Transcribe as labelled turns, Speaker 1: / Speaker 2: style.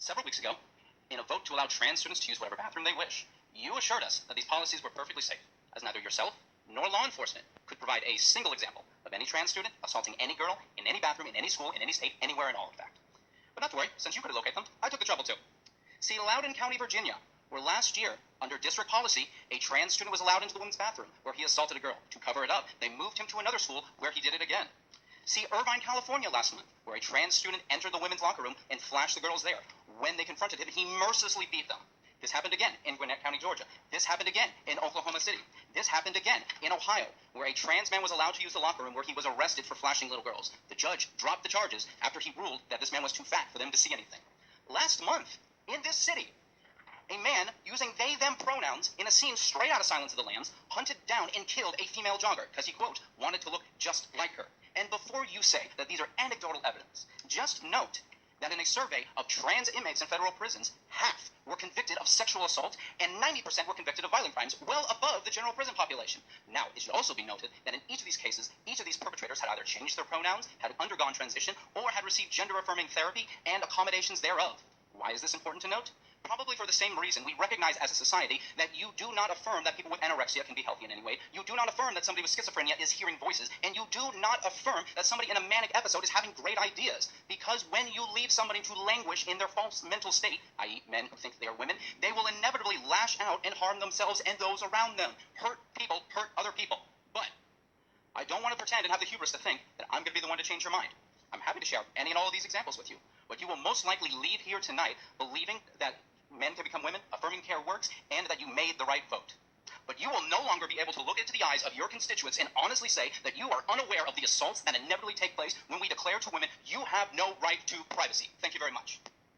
Speaker 1: Several weeks ago, in a vote to allow trans students to use whatever bathroom they wish, you assured us that these policies were perfectly safe, as neither yourself nor law enforcement could provide a single example of any trans student assaulting any girl in any bathroom, in any school, in any state, anywhere in all, in fact. But not to worry, since you couldn't locate them, I took the trouble too. See, Loudoun County, Virginia, where last year, under district policy, a trans student was allowed into the women's bathroom where he assaulted a girl. To cover it up, they moved him to another school where he did it again. See, Irvine, California last month, where a trans student entered the women's locker room and flashed the girls there. When they confronted him, he mercilessly beat them. This happened again in Gwinnett County, Georgia. This happened again in Oklahoma City. This happened again in Ohio, where a trans man was allowed to use the locker room where he was arrested for flashing little girls. The judge dropped the charges after he ruled that this man was too fat for them to see anything. Last month, in this city, a man using they-them pronouns in a scene straight out of Silence of the Lambs hunted down and killed a female jogger because he, quote, wanted to look just like her. And before you say that these are anecdotal evidence, just note that in a survey of trans inmates in federal prisons, half were convicted of sexual assault and 90% were convicted of violent crimes, well above the general prison population. Now, it should also be noted that in each of these cases, each of these perpetrators had either changed their pronouns, had undergone transition, or had received gender-affirming therapy and accommodations thereof. Why is this important to note? Probably for the same reason we recognize as a society that you do not affirm that people with anorexia can be healthy in any way. You do not affirm that somebody with schizophrenia is hearing voices. And you do not affirm that somebody in a manic episode is having great ideas. Because when you leave somebody to languish in their false mental state, i.e. men who think they are women, they will inevitably lash out and harm themselves and those around them. Hurt people hurt other people. But I don't want to pretend and have the hubris to think that I'm going to be the one to change your mind. I'm happy to share any and all of these examples with you. But you will most likely leave here tonight believing that men can become women, affirming care works, and that you made the right vote. But you will no longer be able to look into the eyes of your constituents and honestly say that you are unaware of the assaults that inevitably take place when we declare to women, you have no right to privacy. Thank you very much.